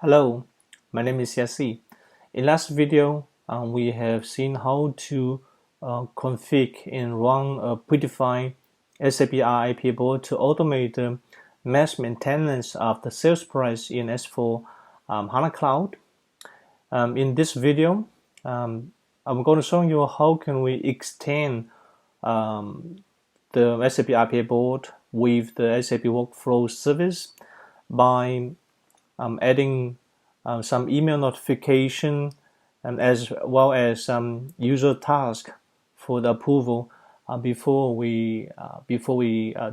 Hello, my name is Yassi. In last video, we have seen how to config and run a predefined SAP RPA Bot to automate the mass maintenance of the sales price in S4 HANA Cloud. In this video, I'm going to show you how can we extend the SAP RPA Bot with the SAP Workflow Service by adding some email notification as well as some user task for the approval before we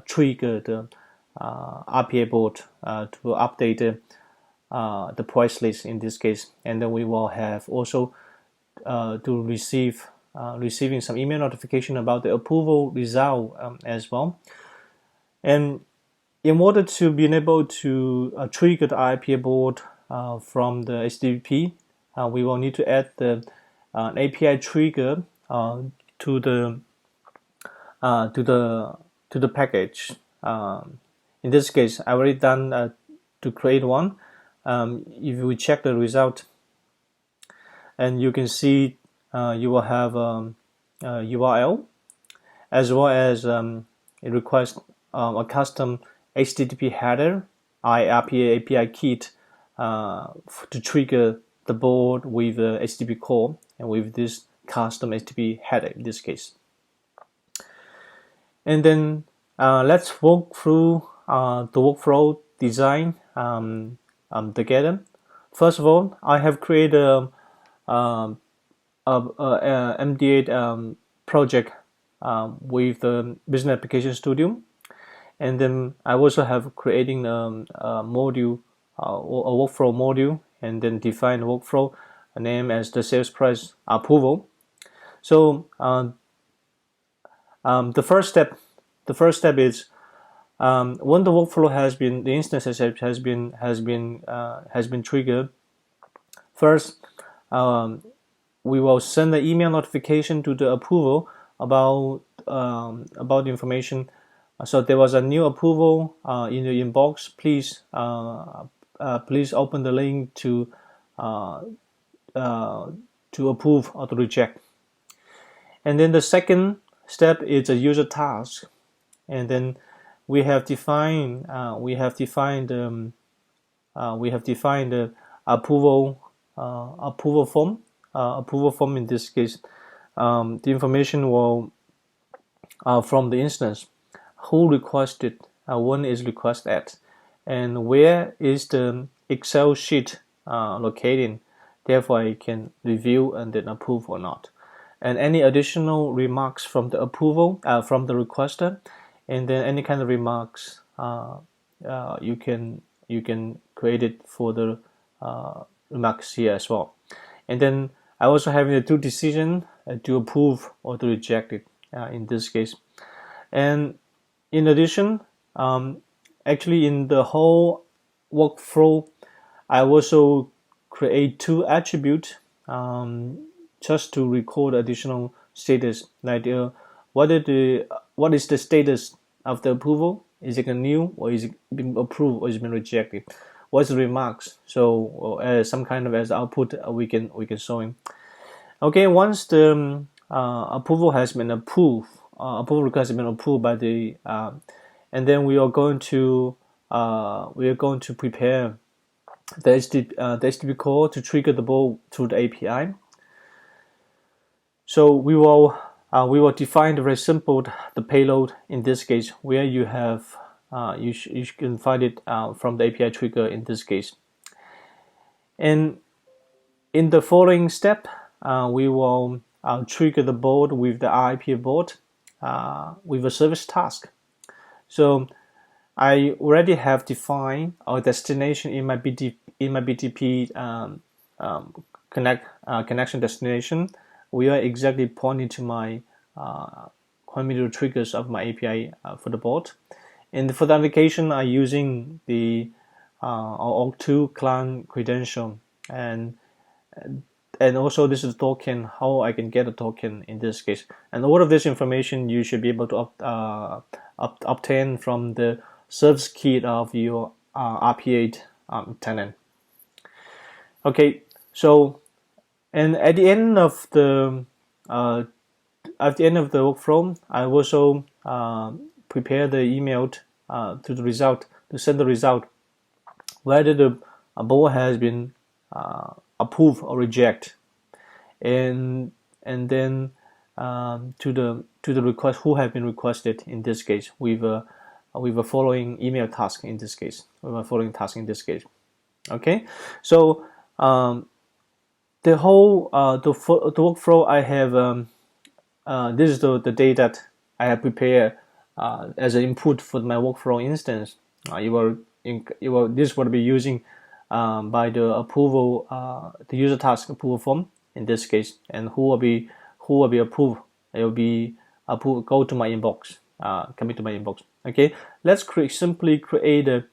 trigger the RPA bot to update the price list in this case, and then we will have also to receiving some email notification about the approval result as well. And in order to be able to trigger the RPA bot from the HTTP, we will need to add the API trigger to the package. In this case, I already done to create one. If we check the result, and you can see you will have a URL as well as it requires a custom HTTP header, RPA API kit to trigger the board with the HTTP call and with this custom HTTP header in this case. And then let's walk through the workflow design together. First of all, I have created a MD8 project with the Business Application Studio. And then I also have creating a module, a workflow module, and then define the workflow name as the sales price approval. So the first step is when the workflow has been, the instance has been triggered. First, we will send the email notification to the approval about the information. So there was a new approval in your inbox. Please open the link to approve or to reject. And then the second step is a user task. And then we have defined the approval form. Approval form in this case, the information will from the instance. Who requested, when is request at, and where is the Excel sheet located. Therefore, I can review and then approve or not. And any additional remarks from the approval, from the requester, and then any kind of remarks you can create it for the remarks here as well. And then I also have the two decision to approve or to reject it in this case. And in addition, actually in the whole workflow, I also create two attributes just to record additional status, like what is the status of the approval? Is it a new, or is it been approved, or is it been rejected? What's the remarks? So some kind of as output we can show him. Okay, once the approval has been approved. Approval request has been approved by the, and then we are going to prepare the HTTP call to trigger the bot through the API. So we will define the very simple the payload in this case, where you have you can find it from the API trigger in this case. And in the following step, we will trigger the bot with the RPA bot. With a service task. So I already have defined our destination in my BTP connection destination. We are exactly pointing to my triggers of my API for the bot. And for the application, I'm using the OAuth2 client credential, and also this is token, how I can get a token in this case. And all of this information you should be able to obtain from the service kit of your RPA tenant. Okay, so and at the end of the workflow, I also prepare the email to the result, to send the result whether the bot has been approved or reject, and then to the request who have been requested in this case with a following email task in this case, Okay, so the whole the workflow I have. This is the data that I have prepared as an input for my workflow instance. This will be using by the approval, the user task approval form in this case, and who will be approved. It will be approved. Go to my inbox. Coming to my inbox. Okay, let's simply create a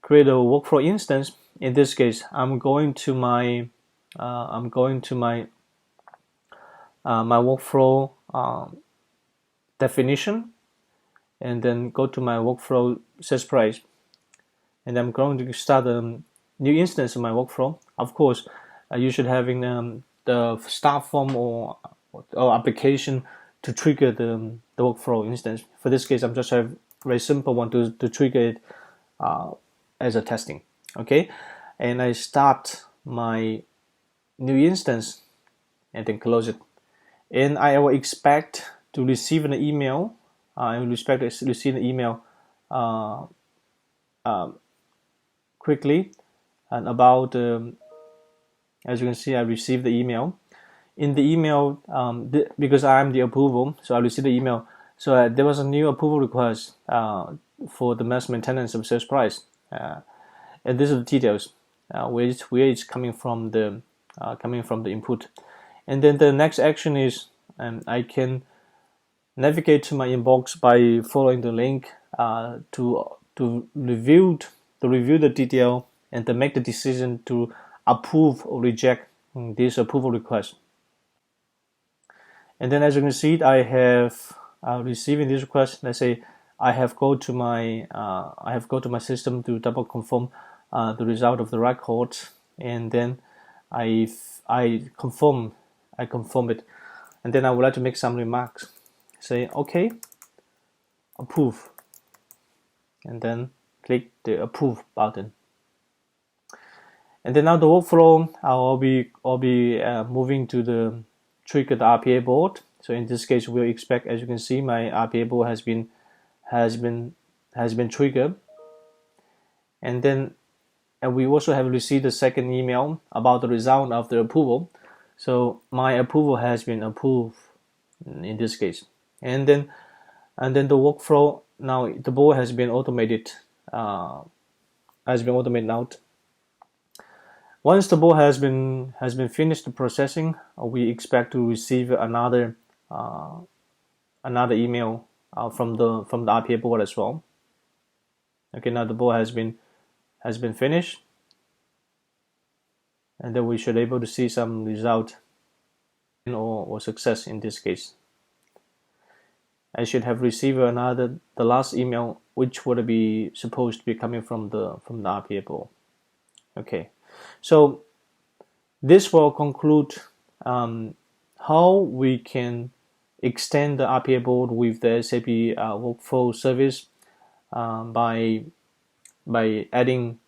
workflow instance. In this case, I'm going to my my workflow definition, and then go to my workflow sales price, and I'm going to start a new instance of my workflow. Of course, you should having the start form or application to trigger the workflow instance. For this case, I'm just have a very simple one to trigger it as a testing. Okay, and I start my new instance and then close it. And I will expect to receive an email. I will expect to receive an email quickly, and about as you can see, I received the email. In the email, because I am the approval, so I received the email. So there was a new approval request for the mass maintenance of sales price, and these are the details where it's coming from the input. And then the next action is I can navigate to my inbox by following the link to review the detail and to make the decision to approve or reject this approval request. And then as you can see, I have receiving this request. Let's say I have go to my system to double confirm the result of the record, and then I confirm it, and then I would like to make some remarks. Say okay, approve, and then click the approve button. And then now the workflow, I'll be moving to the triggered RPA board. So in this case, we'll expect, as you can see, my RPA board has been triggered, and then we also have received a second email about the result of the approval. So my approval has been approved in this case, and then the workflow, now the board has been automated out. Once the board has been finished the processing, we expect to receive another email from the RPA board as well. Okay, now the board has been finished, and then we should be able to see some result or success in this case. I should have received the last email, which would be supposed to be coming from the RPA board. Okay, so this will conclude how we can extend the RPA board with the SAP Workflow Service by adding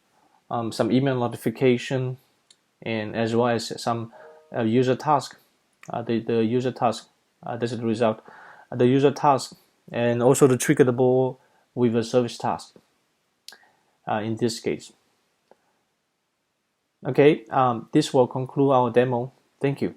some email notification, and as well as some user task. The user task, this is the result. The user task, and also to trigger the board with a service task in this case. Okay, this will conclude our demo. Thank you.